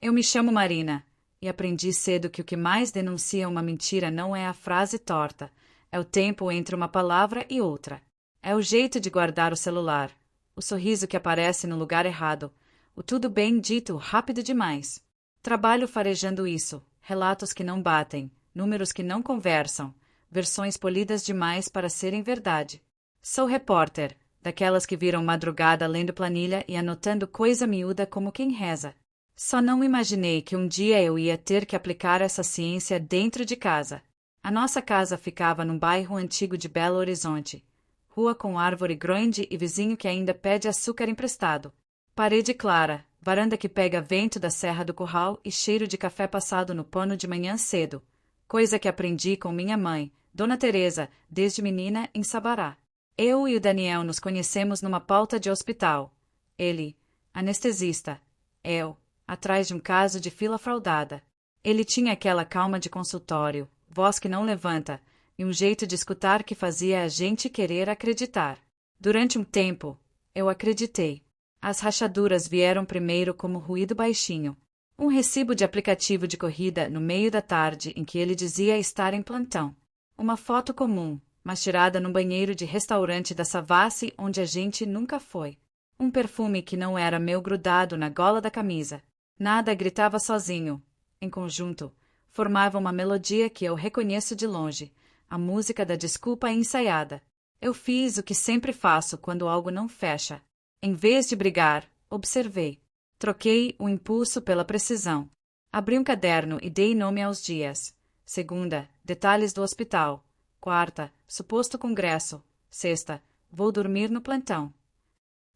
Eu me chamo Marina, e aprendi cedo que o que mais denuncia uma mentira não é a frase torta, é o tempo entre uma palavra e outra. É o jeito de guardar o celular, o sorriso que aparece no lugar errado, o tudo bem dito rápido demais. Trabalho farejando isso, relatos que não batem, números que não conversam, versões polidas demais para serem verdade. Sou repórter, daquelas que viram madrugada lendo planilha e anotando coisa miúda como quem reza. Só não imaginei que um dia eu ia ter que aplicar essa ciência dentro de casa. A nossa casa ficava num bairro antigo de Belo Horizonte. Rua com árvore grande e vizinho que ainda pede açúcar emprestado. Parede clara, varanda que pega vento da Serra do Curral e cheiro de café passado no pano de manhã cedo. Coisa que aprendi com minha mãe, Dona Teresa, desde menina em Sabará. Eu e o Daniel nos conhecemos numa pauta de hospital. Ele, anestesista. Eu, atrás de um caso de fila fraudada. Ele tinha aquela calma de consultório, voz que não levanta, e um jeito de escutar que fazia a gente querer acreditar. Durante um tempo, eu acreditei. As rachaduras vieram primeiro como ruído baixinho. Um recibo de aplicativo de corrida no meio da tarde em que ele dizia estar em plantão. Uma foto comum, mas tirada num banheiro de restaurante da Savassi onde a gente nunca foi. Um perfume que não era meu grudado na gola da camisa. Nada gritava sozinho. Em conjunto, formava uma melodia que eu reconheço de longe, a música da desculpa ensaiada. Eu fiz o que sempre faço quando algo não fecha. Em vez de brigar, observei. Troquei o impulso pela precisão. Abri um caderno e dei nome aos dias. Segunda, detalhes do hospital. Quarta, suposto congresso. Sexta, vou dormir no plantão.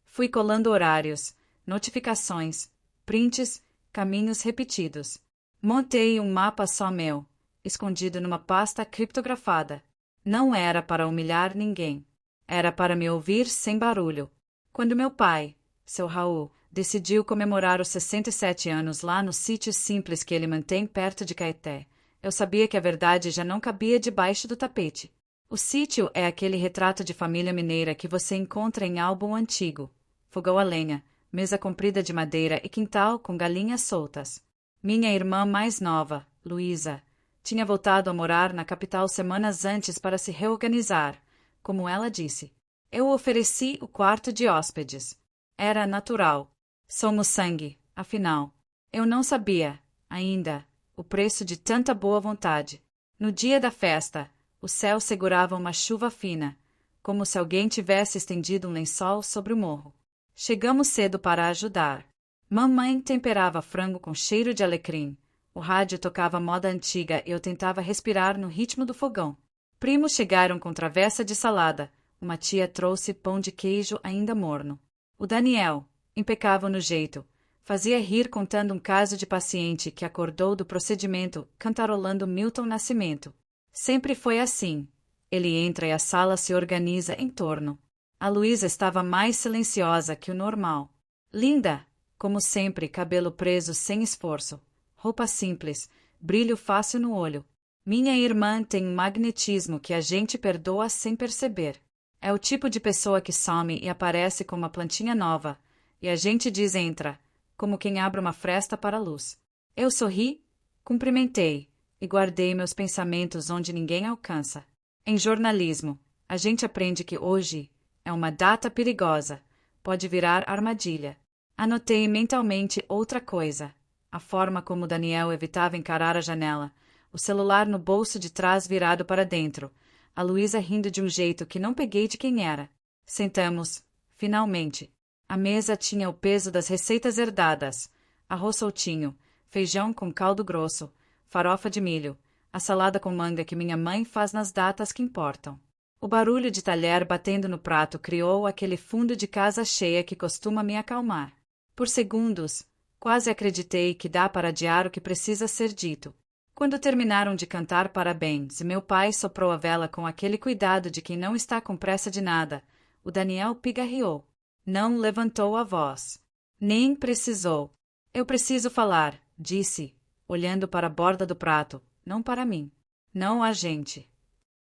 Fui colando horários, notificações, prints, caminhos repetidos. Montei um mapa só meu, escondido numa pasta criptografada. Não era para humilhar ninguém. Era para me ouvir sem barulho. Quando meu pai, seu Raul, decidiu comemorar os 67 anos lá no sítio simples que ele mantém perto de Caeté, eu sabia que a verdade já não cabia debaixo do tapete. O sítio é aquele retrato de família mineira que você encontra em álbum antigo. Fogão a lenha, mesa comprida de madeira e quintal com galinhas soltas. Minha irmã mais nova, Luísa, tinha voltado a morar na capital semanas antes para se reorganizar, como ela disse. Eu ofereci o quarto de hóspedes. Era natural. Somos sangue, afinal. Eu não sabia, ainda, o preço de tanta boa vontade. No dia da festa, o céu segurava uma chuva fina, como se alguém tivesse estendido um lençol sobre o morro. Chegamos cedo para ajudar. Mamãe temperava frango com cheiro de alecrim. O rádio tocava moda antiga e eu tentava respirar no ritmo do fogão. Primos chegaram com travessa de salada. Uma tia trouxe pão de queijo ainda morno. O Daniel, impecável no jeito, fazia rir contando um caso de paciente que acordou do procedimento cantarolando Milton Nascimento. Sempre foi assim. Ele entra e a sala se organiza em torno. A Luísa estava mais silenciosa que o normal. Linda, como sempre, cabelo preso sem esforço. Roupa simples, brilho fácil no olho. Minha irmã tem um magnetismo que a gente perdoa sem perceber. É o tipo de pessoa que some e aparece com uma plantinha nova, e a gente diz entra, como quem abre uma fresta para a luz. Eu sorri, cumprimentei, e guardei meus pensamentos onde ninguém alcança. Em jornalismo, a gente aprende que hoje é uma data perigosa, pode virar armadilha. Anotei mentalmente outra coisa, a forma como Daniel evitava encarar a janela, o celular no bolso de trás virado para dentro, a Luísa rindo de um jeito que não peguei de quem era. Sentamos, finalmente. A mesa tinha o peso das receitas herdadas. Arroz soltinho, feijão com caldo grosso, farofa de milho, a salada com manga que minha mãe faz nas datas que importam. O barulho de talher batendo no prato criou aquele fundo de casa cheia que costuma me acalmar. Por segundos, quase acreditei que dá para adiar o que precisa ser dito. Quando terminaram de cantar parabéns e meu pai soprou a vela com aquele cuidado de quem não está com pressa de nada, o Daniel pigarreou. Não levantou a voz. Nem precisou. Eu preciso falar, disse, olhando para a borda do prato, não para mim. Não a gente.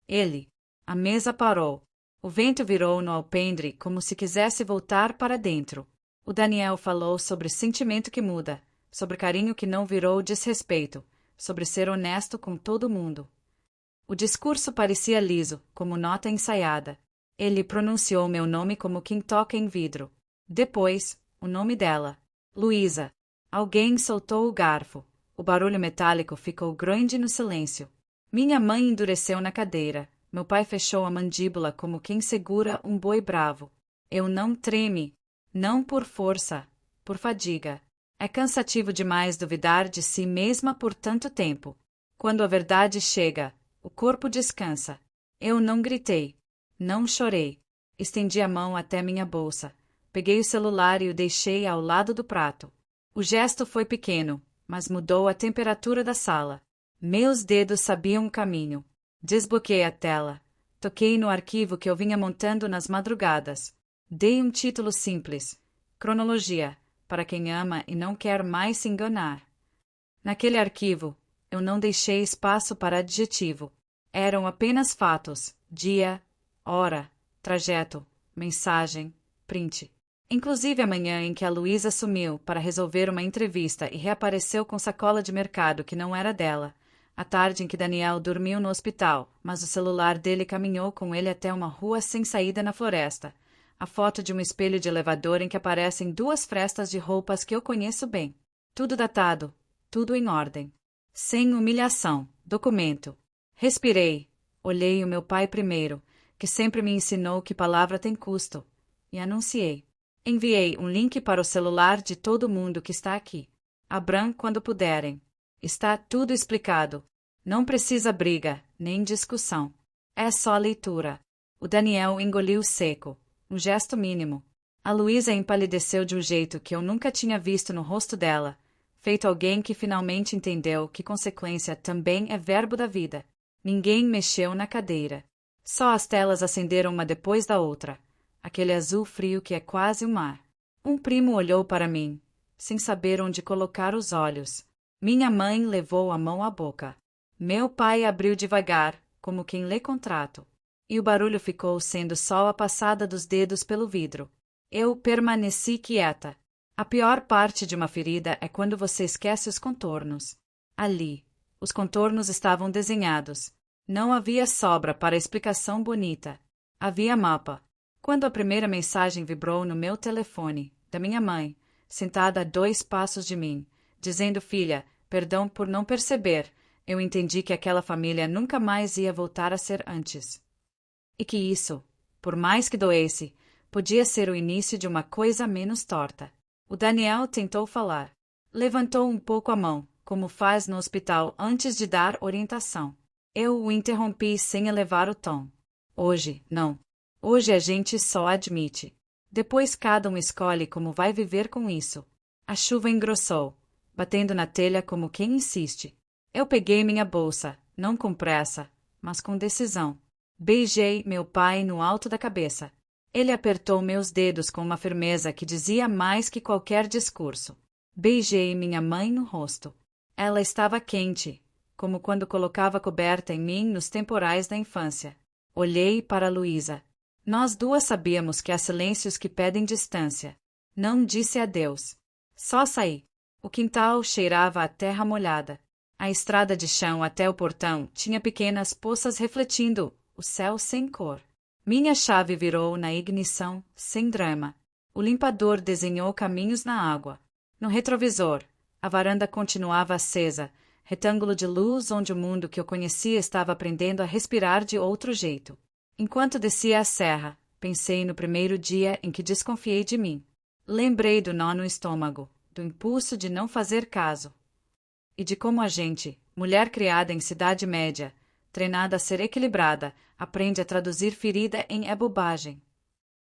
Ele. A mesa parou. O vento virou no alpendre como se quisesse voltar para dentro. O Daniel falou sobre sentimento que muda, sobre carinho que não virou desrespeito, sobre ser honesto com todo mundo. O discurso parecia liso, como nota ensaiada. Ele pronunciou meu nome como quem toca em vidro. Depois, o nome dela. Luísa. Alguém soltou o garfo. O barulho metálico ficou grande no silêncio. Minha mãe endureceu na cadeira. Meu pai fechou a mandíbula como quem segura um boi bravo. Eu não tremi. Não por força, por fadiga. É cansativo demais duvidar de si mesma por tanto tempo. Quando a verdade chega, o corpo descansa. Eu não gritei. Não chorei. Estendi a mão até minha bolsa. Peguei o celular e o deixei ao lado do prato. O gesto foi pequeno, mas mudou a temperatura da sala. Meus dedos sabiam o caminho. Desbloqueei a tela. Toquei no arquivo que eu vinha montando nas madrugadas. Dei um título simples. Cronologia, para quem ama e não quer mais se enganar. Naquele arquivo, eu não deixei espaço para adjetivo. Eram apenas fatos, dia, hora, trajeto, mensagem, print. Inclusive a manhã em que a Luísa sumiu para resolver uma entrevista e reapareceu com sacola de mercado que não era dela. A tarde em que Daniel dormiu no hospital, mas o celular dele caminhou com ele até uma rua sem saída na floresta. A foto de um espelho de elevador em que aparecem duas frestas de roupas que eu conheço bem. Tudo datado, tudo em ordem. Sem humilhação, documento. Respirei. Olhei o meu pai primeiro, que sempre me ensinou que palavra tem custo, e anunciei. Enviei um link para o celular de todo mundo que está aqui. Abram quando puderem. Está tudo explicado. Não precisa briga, nem discussão. É só leitura. O Daniel engoliu seco. Um gesto mínimo. A Luísa empalideceu de um jeito que eu nunca tinha visto no rosto dela, feito alguém que finalmente entendeu que consequência também é verbo da vida. Ninguém mexeu na cadeira. Só as telas acenderam uma depois da outra. Aquele azul frio que é quase um mar. Um primo olhou para mim, sem saber onde colocar os olhos. Minha mãe levou a mão à boca. Meu pai abriu devagar, como quem lê contrato. E o barulho ficou sendo só a passada dos dedos pelo vidro. Eu permaneci quieta. A pior parte de uma ferida é quando você esquece os contornos. Ali, os contornos estavam desenhados. Não havia sobra para explicação bonita. Havia mapa. Quando a primeira mensagem vibrou no meu telefone, da minha mãe, sentada a 2 passos de mim, dizendo: filha, perdão por não perceber, eu entendi que aquela família nunca mais ia voltar a ser antes. E que isso, por mais que doesse, podia ser o início de uma coisa menos torta. O Daniel tentou falar. Levantou um pouco a mão, como faz no hospital antes de dar orientação. Eu o interrompi sem elevar o tom. Hoje, não. Hoje a gente só admite. Depois cada um escolhe como vai viver com isso. A chuva engrossou, batendo na telha como quem insiste. Eu peguei minha bolsa, não com pressa, mas com decisão. Beijei meu pai no alto da cabeça. Ele apertou meus dedos com uma firmeza que dizia mais que qualquer discurso. Beijei minha mãe no rosto. Ela estava quente, como quando colocava coberta em mim nos temporais da infância. Olhei para Luísa. Nós duas sabíamos que há silêncios que pedem distância. Não disse adeus. Só saí. O quintal cheirava a terra molhada. A estrada de chão até o portão tinha pequenas poças refletindo o céu sem cor. Minha chave virou na ignição, sem drama. O limpador desenhou caminhos na água. No retrovisor, a varanda continuava acesa, retângulo de luz onde o mundo que eu conhecia estava aprendendo a respirar de outro jeito. Enquanto descia a serra, pensei no primeiro dia em que desconfiei de mim. Lembrei do nó no estômago, do impulso de não fazer caso. E de como a gente, mulher criada em cidade média, treinada a ser equilibrada, aprende a traduzir ferida em bobagem.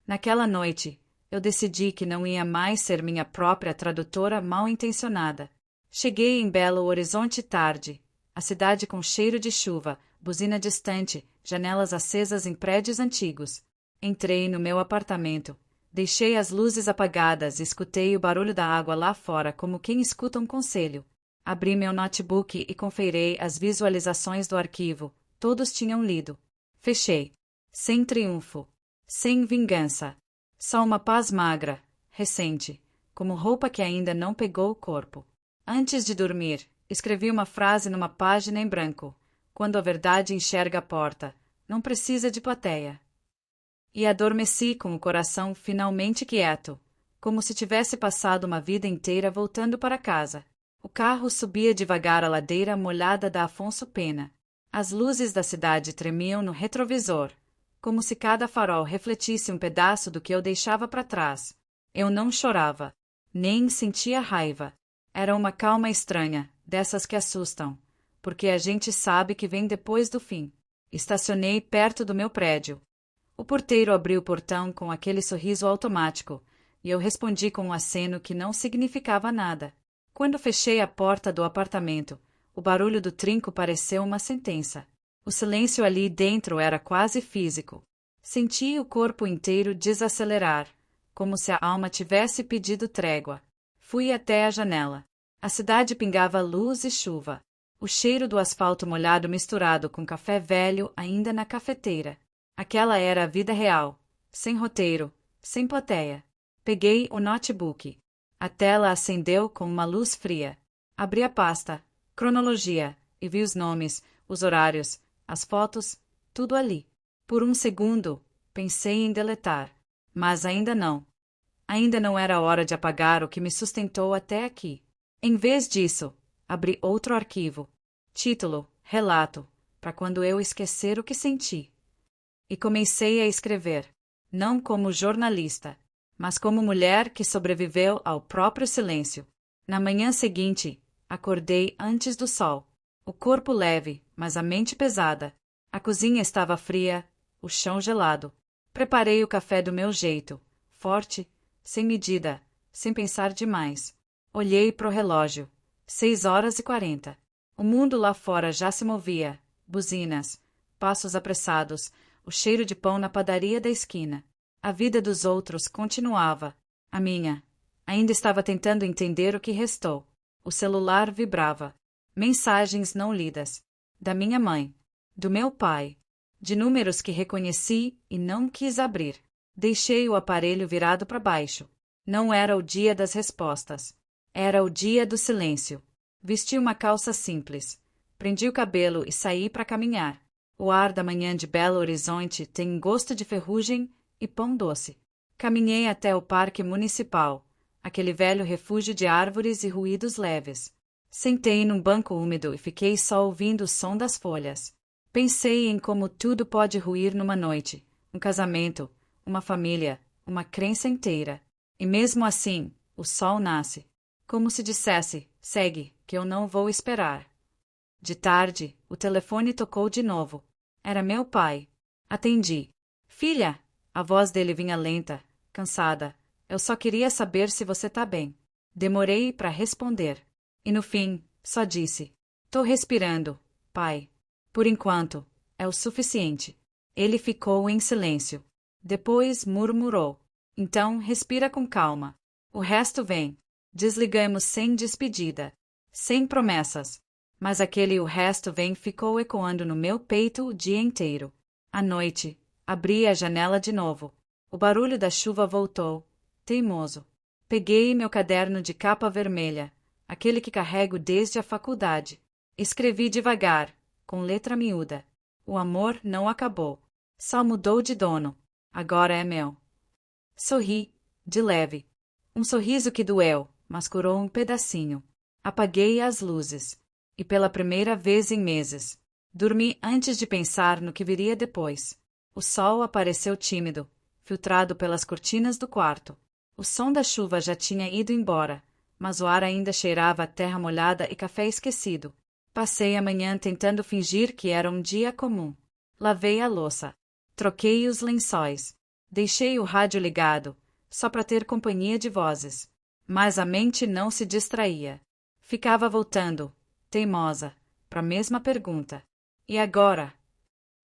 Naquela noite, eu decidi que não ia mais ser minha própria tradutora mal-intencionada. Cheguei em Belo Horizonte tarde, a cidade com cheiro de chuva, buzina distante, janelas acesas em prédios antigos. Entrei no meu apartamento. Deixei as luzes apagadas e escutei o barulho da água lá fora como quem escuta um conselho. Abri meu notebook e conferei as visualizações do arquivo. Todos tinham lido. Fechei. Sem triunfo. Sem vingança. Só uma paz magra, recente, como roupa que ainda não pegou o corpo. Antes de dormir, escrevi uma frase numa página em branco. Quando a verdade enxerga a porta, não precisa de plateia. E adormeci com o coração finalmente quieto, como se tivesse passado uma vida inteira voltando para casa. O carro subia devagar a ladeira molhada da Afonso Pena. As luzes da cidade tremiam no retrovisor, como se cada farol refletisse um pedaço do que eu deixava para trás. Eu não chorava, nem sentia raiva. Era uma calma estranha, dessas que assustam, porque a gente sabe que vem depois do fim. Estacionei perto do meu prédio. O porteiro abriu o portão com aquele sorriso automático, e eu respondi com um aceno que não significava nada. Quando fechei a porta do apartamento, o barulho do trinco pareceu uma sentença. O silêncio ali dentro era quase físico. Senti o corpo inteiro desacelerar, como se a alma tivesse pedido trégua. Fui até a janela. A cidade pingava luz e chuva. O cheiro do asfalto molhado misturado com café velho ainda na cafeteira. Aquela era a vida real, sem roteiro, sem plateia. Peguei o notebook. A tela acendeu com uma luz fria. Abri a pasta, cronologia, e vi os nomes, os horários, as fotos, tudo ali. Por um segundo, pensei em deletar. Mas ainda não. Ainda não era hora de apagar o que me sustentou até aqui. Em vez disso, abri outro arquivo. Título, relato, para quando eu esquecer o que senti. E comecei a escrever, não como jornalista, mas como mulher que sobreviveu ao próprio silêncio. Na manhã seguinte, acordei antes do sol. O corpo leve, mas a mente pesada. A cozinha estava fria, o chão gelado. Preparei o café do meu jeito, forte, sem medida, sem pensar demais. Olhei pro relógio. 6h40. O mundo lá fora já se movia. Buzinas, passos apressados, o cheiro de pão na padaria da esquina. A vida dos outros continuava. A minha ainda estava tentando entender o que restou. O celular vibrava. Mensagens não lidas. Da minha mãe. Do meu pai. De números que reconheci e não quis abrir. Deixei o aparelho virado para baixo. Não era o dia das respostas. Era o dia do silêncio. Vesti uma calça simples. Prendi o cabelo e saí para caminhar. O ar da manhã de Belo Horizonte tem gosto de ferrugem e pão doce. Caminhei até o Parque Municipal, aquele velho refúgio de árvores e ruídos leves. Sentei num banco úmido e fiquei só ouvindo o som das folhas. Pensei em como tudo pode ruir numa noite. Um casamento, uma família, uma crença inteira. E mesmo assim, o sol nasce. Como se dissesse, segue, que eu não vou esperar. De tarde, o telefone tocou de novo. Era meu pai. Atendi. Filha! A voz dele vinha lenta, cansada. Eu só queria saber se você tá bem. Demorei para responder. E no fim, só disse. Tô respirando, pai. Por enquanto, é o suficiente. Ele ficou em silêncio. Depois murmurou. Então, respira com calma. O resto vem. Desligamos sem despedida. Sem promessas. Mas aquele o resto vem ficou ecoando no meu peito o dia inteiro. À noite, abri a janela de novo. O barulho da chuva voltou. Teimoso. Peguei meu caderno de capa vermelha, aquele que carrego desde a faculdade. Escrevi devagar, com letra miúda. O amor não acabou. Só mudou de dono. Agora é meu. Sorri, de leve. Um sorriso que doeu, mas curou um pedacinho. Apaguei as luzes. E pela primeira vez em meses, dormi antes de pensar no que viria depois. O sol apareceu tímido, filtrado pelas cortinas do quarto. O som da chuva já tinha ido embora, mas o ar ainda cheirava a terra molhada e café esquecido. Passei a manhã tentando fingir que era um dia comum. Lavei a louça. Troquei os lençóis. Deixei o rádio ligado, só para ter companhia de vozes. Mas a mente não se distraía. Ficava voltando, teimosa, para a mesma pergunta. E agora?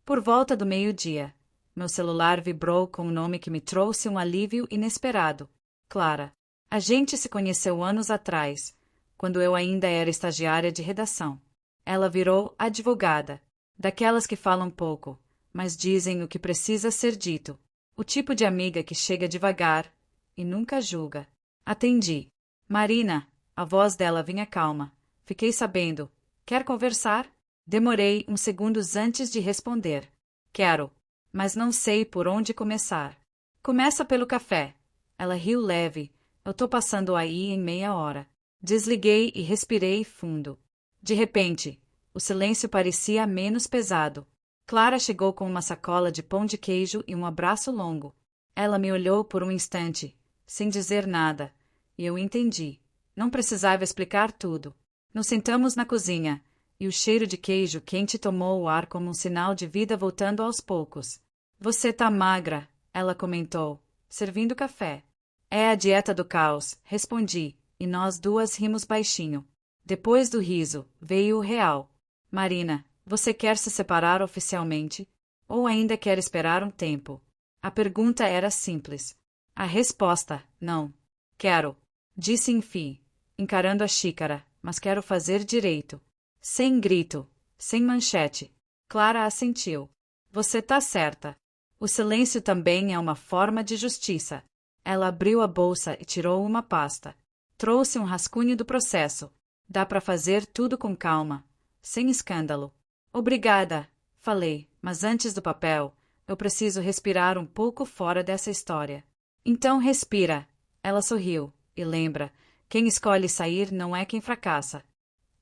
Por volta do meio-dia, meu celular vibrou com um nome que me trouxe um alívio inesperado. Clara. A gente se conheceu anos atrás, quando eu ainda era estagiária de redação. Ela virou advogada, daquelas que falam pouco, mas dizem o que precisa ser dito. O tipo de amiga que chega devagar e nunca julga. Atendi. Marina, A voz dela vinha calma. Fiquei sabendo. Quer conversar? Demorei uns segundos antes de responder. Quero. Mas não sei por onde começar. Começa pelo café. Ela riu leve. Eu tô passando aí em meia hora. Desliguei e respirei fundo. De repente, o silêncio parecia menos pesado. Clara chegou com uma sacola de pão de queijo e um abraço longo. Ela me olhou por um instante, sem dizer nada, e eu entendi. Não precisava explicar tudo. Nos sentamos na cozinha, e o cheiro de queijo quente tomou o ar como um sinal de vida voltando aos poucos. Você tá magra, ela comentou, servindo café. É a dieta do caos, respondi, e nós duas rimos baixinho. Depois do riso, veio o real. Marina, você quer se separar oficialmente? Ou ainda quer esperar um tempo? A pergunta era simples. A resposta, não. Quero. Disse enfim, encarando a xícara, mas quero fazer direito. Sem grito, sem manchete. Clara assentiu. Você tá certa. O silêncio também é uma forma de justiça. Ela abriu a bolsa e tirou uma pasta. Trouxe um rascunho do processo. Dá para fazer tudo com calma, sem escândalo. Obrigada, falei, mas antes do papel, eu preciso respirar um pouco fora dessa história. Então respira. Ela sorriu, e lembra, quem escolhe sair não é quem fracassa.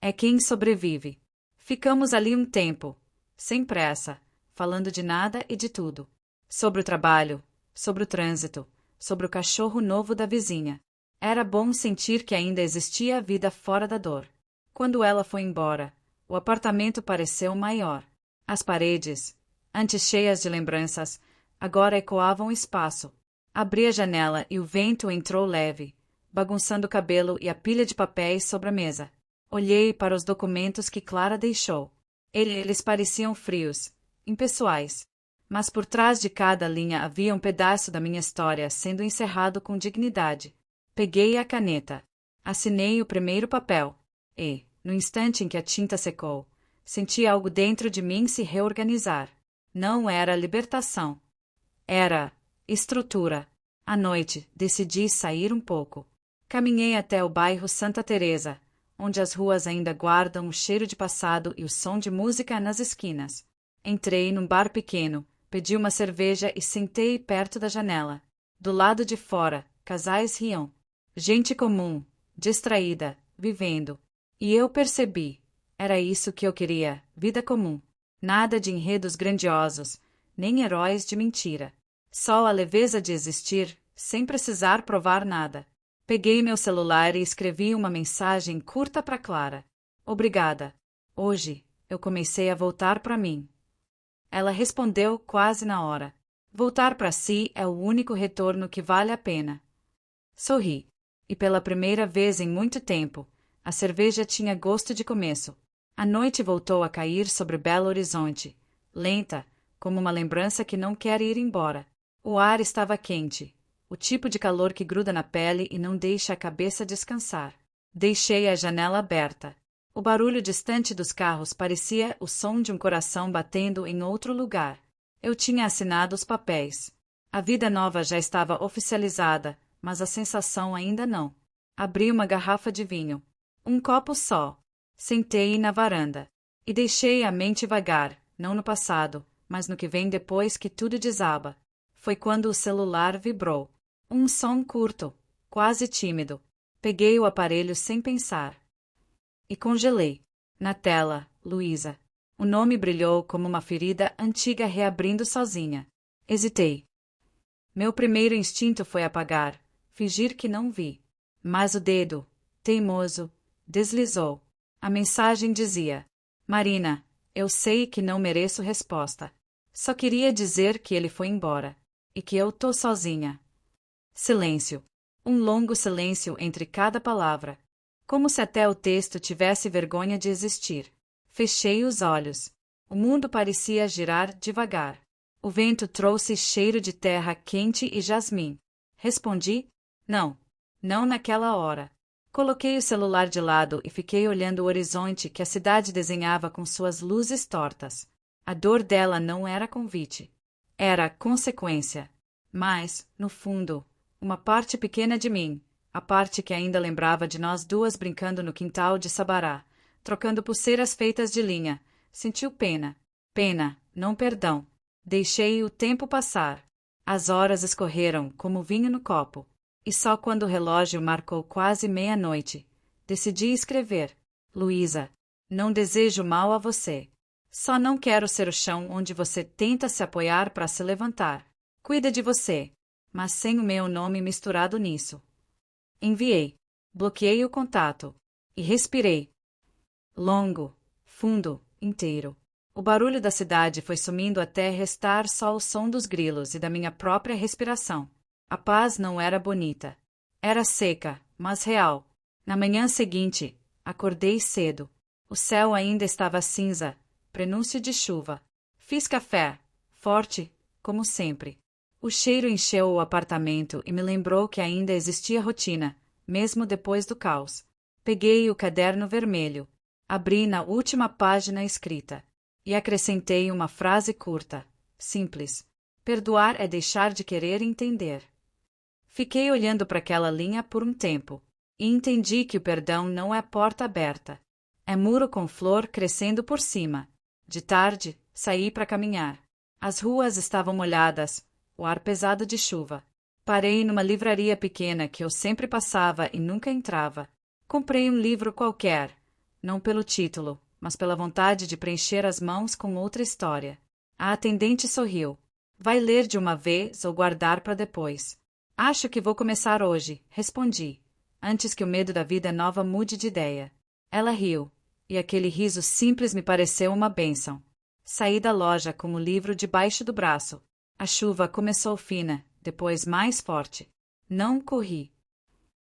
É quem sobrevive. Ficamos ali um tempo, sem pressa, falando de nada e de tudo. Sobre o trabalho, sobre o trânsito, sobre o cachorro novo da vizinha. Era bom sentir que ainda existia vida fora da dor. Quando ela foi embora, o apartamento pareceu maior. As paredes, antes cheias de lembranças, agora ecoavam o espaço. Abri a janela e o vento entrou leve, bagunçando o cabelo e a pilha de papéis sobre a mesa. Olhei para os documentos que Clara deixou. Eles pareciam frios, impessoais. Mas por trás de cada linha havia um pedaço da minha história sendo encerrado com dignidade. Peguei a caneta. Assinei o primeiro papel. E, no instante em que a tinta secou, senti algo dentro de mim se reorganizar. Não era libertação. Era estrutura. À noite, decidi sair um pouco. Caminhei até o bairro Santa Teresa, onde as ruas ainda guardam o cheiro de passado e o som de música nas esquinas. Entrei num bar pequeno, pedi uma cerveja e sentei perto da janela. Do lado de fora, casais riam. Gente comum, distraída, vivendo. E eu percebi. Era isso que eu queria, vida comum. Nada de enredos grandiosos, nem heróis de mentira. Só a leveza de existir, sem precisar provar nada. Peguei meu celular e escrevi uma mensagem curta para Clara. Obrigada. Hoje, eu comecei a voltar para mim. Ela respondeu quase na hora. Voltar para si é o único retorno que vale a pena. Sorri. E pela primeira vez em muito tempo, a cerveja tinha gosto de começo. A noite voltou a cair sobre Belo Horizonte, lenta, como uma lembrança que não quer ir embora. O ar estava quente, o tipo de calor que gruda na pele e não deixa a cabeça descansar. Deixei a janela aberta. O barulho distante dos carros parecia o som de um coração batendo em outro lugar. Eu tinha assinado os papéis. A vida nova já estava oficializada, mas a sensação ainda não. Abri uma garrafa de vinho. Um copo só. Sentei na varanda. E deixei a mente vagar, não no passado, mas no que vem depois que tudo desaba. Foi quando o celular vibrou. Um som curto, quase tímido. Peguei o aparelho sem pensar. E congelei. Na tela, Luísa. O nome brilhou como uma ferida antiga reabrindo sozinha. Hesitei. Meu primeiro instinto foi apagar, fingir que não vi. Mas o dedo, teimoso, deslizou. A mensagem dizia: Marina, eu sei que não mereço resposta. Só queria dizer que ele foi embora. E que eu tô sozinha. Silêncio. Um longo silêncio entre cada palavra. Como se até o texto tivesse vergonha de existir. Fechei os olhos. O mundo parecia girar devagar. O vento trouxe cheiro de terra quente e jasmim. Respondi: não. Não naquela hora. Coloquei o celular de lado e fiquei olhando o horizonte que a cidade desenhava com suas luzes tortas. A dor dela não era convite. Era consequência. Mas, no fundo, uma parte pequena de mim, A parte que ainda lembrava de nós duas brincando no quintal de Sabará, trocando pulseiras feitas de linha. Sentiu pena. Pena, não perdão. Deixei o tempo passar. As horas escorreram como vinho no copo. E só quando o relógio marcou quase meia-noite, decidi escrever. Luísa, não desejo mal a você. Só não quero ser o chão onde você tenta se apoiar para se levantar. Cuida de você, mas sem o meu nome misturado nisso. Enviei. Bloqueei o contato. E respirei. Longo, fundo, inteiro. O barulho da cidade foi sumindo até restar só o som dos grilos e da minha própria respiração. A paz não era bonita. Era seca, mas real. Na manhã seguinte, acordei cedo. O céu ainda estava cinza, prenúncio de chuva. Fiz café, forte, como sempre. O cheiro encheu o apartamento e me lembrou que ainda existia rotina, mesmo depois do caos. Peguei o caderno vermelho, abri na última página escrita e acrescentei uma frase curta, simples. Perdoar é deixar de querer entender. Fiquei olhando para aquela linha por um tempo e entendi que o perdão não é porta aberta. É muro com flor crescendo por cima. De tarde, saí para caminhar. As ruas estavam molhadas, o ar pesado de chuva. Parei numa livraria pequena que eu sempre passava e nunca entrava. Comprei um livro qualquer, não pelo título, mas pela vontade de preencher as mãos com outra história. A atendente sorriu. Vai ler de uma vez ou guardar para depois? Acho que vou começar hoje, respondi, antes que o medo da vida nova mude de ideia. Ela riu, e aquele riso simples me pareceu uma bênção. Saí da loja com o livro debaixo do braço. A chuva começou fina, depois mais forte. Não corri.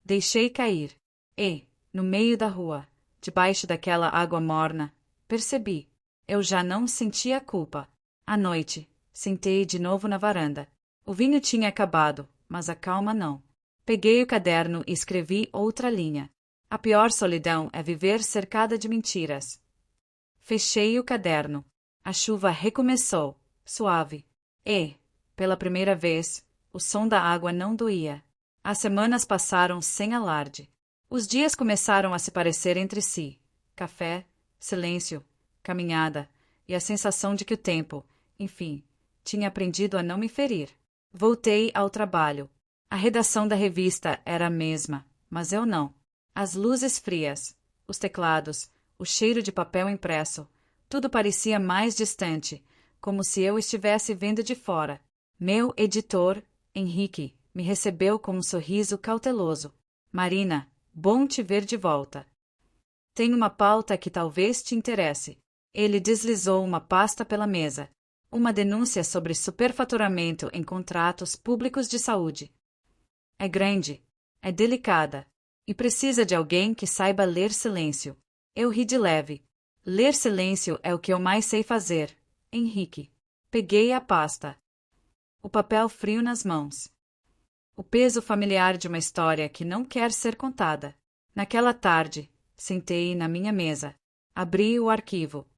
Deixei cair. E, no meio da rua, debaixo daquela água morna, percebi. Eu já não sentia culpa. À noite, sentei de novo na varanda. O vinho tinha acabado, mas a calma não. Peguei o caderno e escrevi outra linha. A pior solidão é viver cercada de mentiras. Fechei o caderno. A chuva recomeçou, suave. E, pela primeira vez, o som da água não doía. As semanas passaram sem alarde. Os dias começaram a se parecer entre si. Café, silêncio, caminhada e a sensação de que o tempo, enfim, tinha aprendido a não me ferir. Voltei ao trabalho. A redação da revista era a mesma, mas eu não. As luzes frias, os teclados, o cheiro de papel impresso, tudo parecia mais distante, como se eu estivesse vendo de fora. Meu editor, Henrique, me recebeu com um sorriso cauteloso. Marina, bom te ver de volta. Tenho uma pauta que talvez te interesse. Ele deslizou uma pasta pela mesa. Uma denúncia sobre superfaturamento em contratos públicos de saúde. É grande, é delicada, e precisa de alguém que saiba ler silêncio. Eu ri de leve. Ler silêncio é o que eu mais sei fazer, Henrique. Peguei a pasta. O papel frio nas mãos. O peso familiar de uma história que não quer ser contada. Naquela tarde, sentei na minha mesa. Abri o arquivo.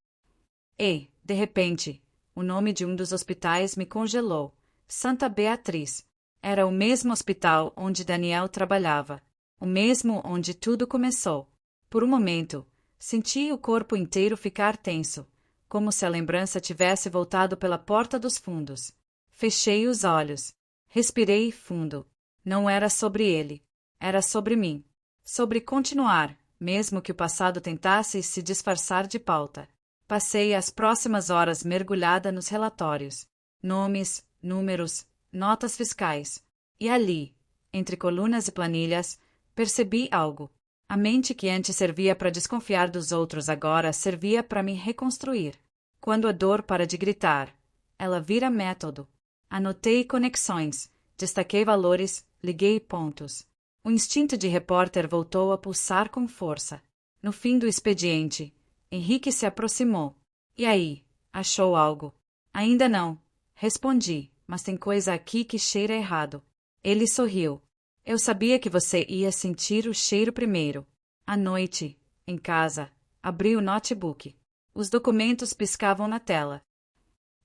E, de repente, o nome de um dos hospitais me congelou. Santa Beatriz. Era o mesmo hospital onde Daniel trabalhava. O mesmo onde tudo começou. Por um momento, senti o corpo inteiro ficar tenso, como se a lembrança tivesse voltado pela porta dos fundos. Fechei os olhos. Respirei fundo. Não era sobre ele. Era sobre mim. Sobre continuar, mesmo que o passado tentasse se disfarçar de pauta. Passei as próximas horas mergulhada nos relatórios. Nomes, números, notas fiscais. E ali, entre colunas e planilhas, percebi algo. A mente que antes servia para desconfiar dos outros agora servia para me reconstruir. Quando a dor para de gritar, ela vira método. Anotei conexões, destaquei valores, liguei pontos. O instinto de repórter voltou a pulsar com força. No fim do expediente, Henrique se aproximou. E aí, achou algo? Ainda não. Respondi, mas tem coisa aqui que cheira errado. Ele sorriu. Eu sabia que você ia sentir o cheiro primeiro. À noite, em casa, abri o notebook. Os documentos piscavam na tela.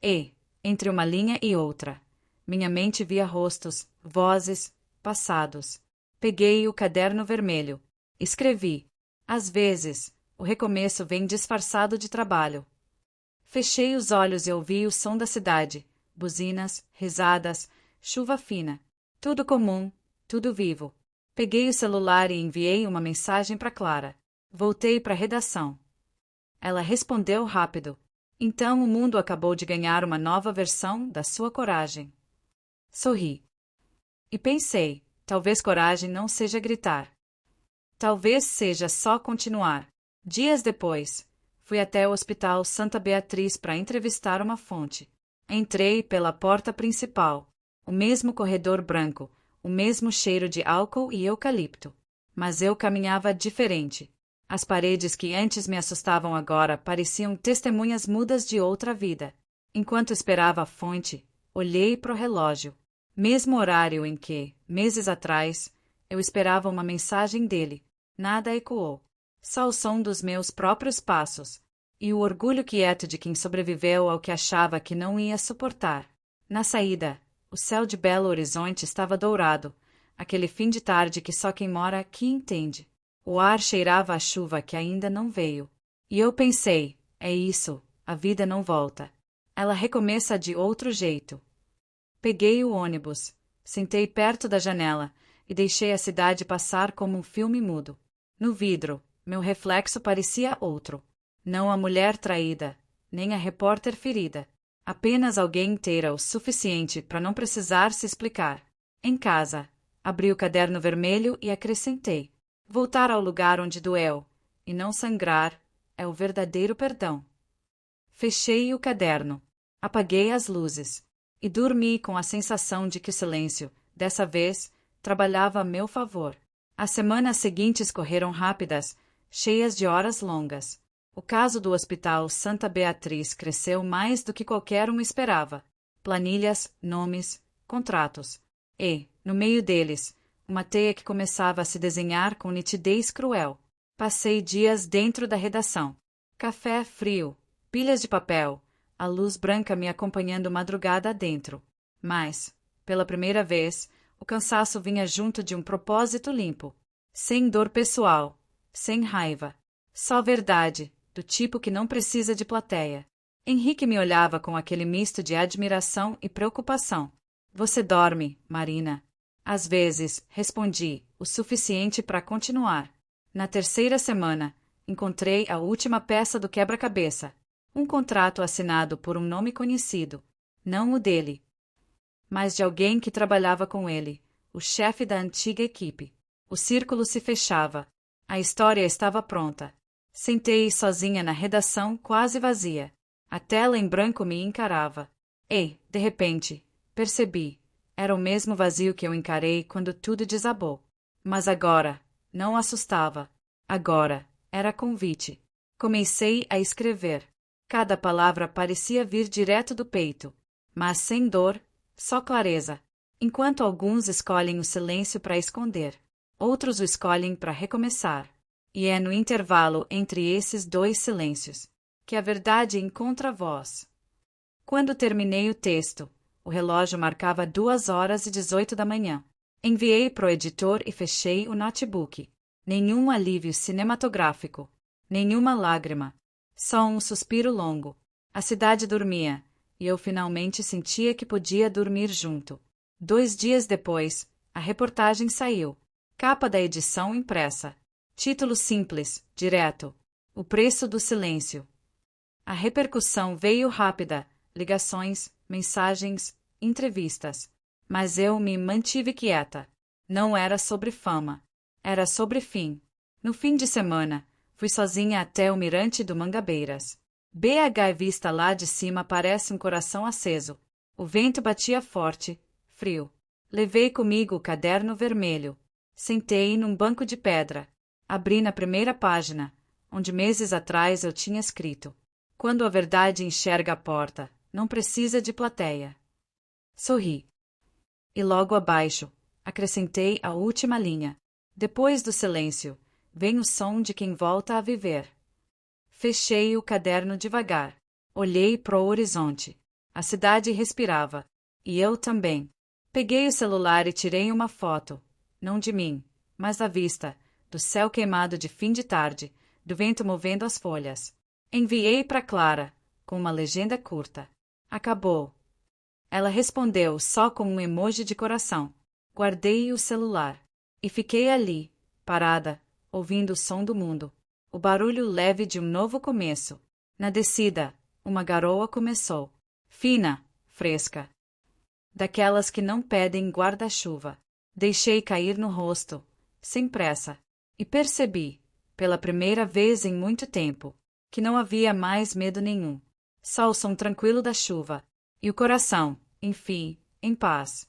E, entre uma linha e outra, minha mente via rostos, vozes, passados. Peguei o caderno vermelho. Escrevi. Às vezes, o recomeço vem disfarçado de trabalho. Fechei os olhos e ouvi o som da cidade. Buzinas, risadas, chuva fina. Tudo comum, tudo vivo. Peguei o celular e enviei uma mensagem para Clara. Voltei para a redação. Ela respondeu rápido. Então o mundo acabou de ganhar uma nova versão da sua coragem. Sorri. E pensei, talvez coragem não seja gritar. Talvez seja só continuar. Dias depois, fui até o Hospital Santa Beatriz para entrevistar uma fonte. Entrei pela porta principal. O mesmo corredor branco, o mesmo cheiro de álcool e eucalipto. Mas eu caminhava diferente. As paredes que antes me assustavam agora pareciam testemunhas mudas de outra vida. Enquanto esperava a fonte, olhei para o relógio. Mesmo horário em que, meses atrás, eu esperava uma mensagem dele. Nada ecoou. Só o som dos meus próprios passos. E o orgulho quieto de quem sobreviveu ao que achava que não ia suportar. Na saída, o céu de Belo Horizonte estava dourado. Aquele fim de tarde que só quem mora aqui entende. O ar cheirava a chuva que ainda não veio. E eu pensei, é isso, a vida não volta. Ela recomeça de outro jeito. Peguei o ônibus, sentei perto da janela e deixei a cidade passar como um filme mudo. No vidro, meu reflexo parecia outro. Não a mulher traída, nem a repórter ferida. Apenas alguém inteira o suficiente para não precisar se explicar. Em casa, abri o caderno vermelho e acrescentei. Voltar ao lugar onde doeu, e não sangrar, é o verdadeiro perdão. Fechei o caderno, apaguei as luzes, e dormi com a sensação de que o silêncio, dessa vez, trabalhava a meu favor. As semanas seguintes correram rápidas, cheias de horas longas. O caso do Hospital Santa Beatriz cresceu mais do que qualquer um esperava. Planilhas, nomes, contratos. E, no meio deles, uma teia que começava a se desenhar com nitidez cruel. Passei dias dentro da redação. Café frio, pilhas de papel, a luz branca me acompanhando madrugada adentro. Mas, pela primeira vez, o cansaço vinha junto de um propósito limpo. Sem dor pessoal, sem raiva. Só verdade, do tipo que não precisa de plateia. Henrique me olhava com aquele misto de admiração e preocupação. Você dorme, Marina? Às vezes, respondi, o suficiente para continuar. Na terceira semana, encontrei a última peça do quebra-cabeça. Um contrato assinado por um nome conhecido. Não o dele, mas de alguém que trabalhava com ele, o chefe da antiga equipe. O círculo se fechava. A história estava pronta. Sentei sozinha na redação quase vazia. A tela em branco me encarava. E, de repente, percebi. Era o mesmo vazio que eu encarei quando tudo desabou. Mas agora, não assustava. Agora, era convite. Comecei a escrever. Cada palavra parecia vir direto do peito. Mas sem dor, só clareza. Enquanto alguns escolhem o silêncio para esconder, outros o escolhem para recomeçar. E é no intervalo entre esses dois silêncios que a verdade encontra voz. Quando terminei o texto, o relógio marcava 2h18 da manhã. Enviei pro editor e fechei o notebook. Nenhum alívio cinematográfico. Nenhuma lágrima. Só um suspiro longo. A cidade dormia, e eu finalmente sentia que podia dormir junto. 2 dias depois, a reportagem saiu. Capa da edição impressa. Título simples, direto. O preço do silêncio. A repercussão veio rápida. Ligações, mensagens, entrevistas. Mas eu me mantive quieta. Não era sobre fama. Era sobre fim. No fim de semana, fui sozinha até o mirante do Mangabeiras. BH vista lá de cima parece um coração aceso. O vento batia forte, frio. Levei comigo o caderno vermelho. Sentei num banco de pedra. Abri na primeira página, onde meses atrás eu tinha escrito: quando a verdade enxerga a porta, não precisa de plateia. Sorri. E logo abaixo, acrescentei a última linha. Depois do silêncio, vem o som de quem volta a viver. Fechei o caderno devagar. Olhei pro horizonte. A cidade respirava. E eu também. Peguei o celular e tirei uma foto. Não de mim, mas a vista, do céu queimado de fim de tarde, do vento movendo as folhas. Enviei para Clara, com uma legenda curta. Acabou. Ela respondeu só com um emoji de coração. Guardei o celular. E fiquei ali, parada, ouvindo o som do mundo. O barulho leve de um novo começo. Na descida, uma garoa começou. Fina, fresca. Daquelas que não pedem guarda-chuva. Deixei cair no rosto, sem pressa, e percebi, pela primeira vez em muito tempo, que não havia mais medo nenhum. Só o som tranquilo da chuva, e o coração, enfim, em paz.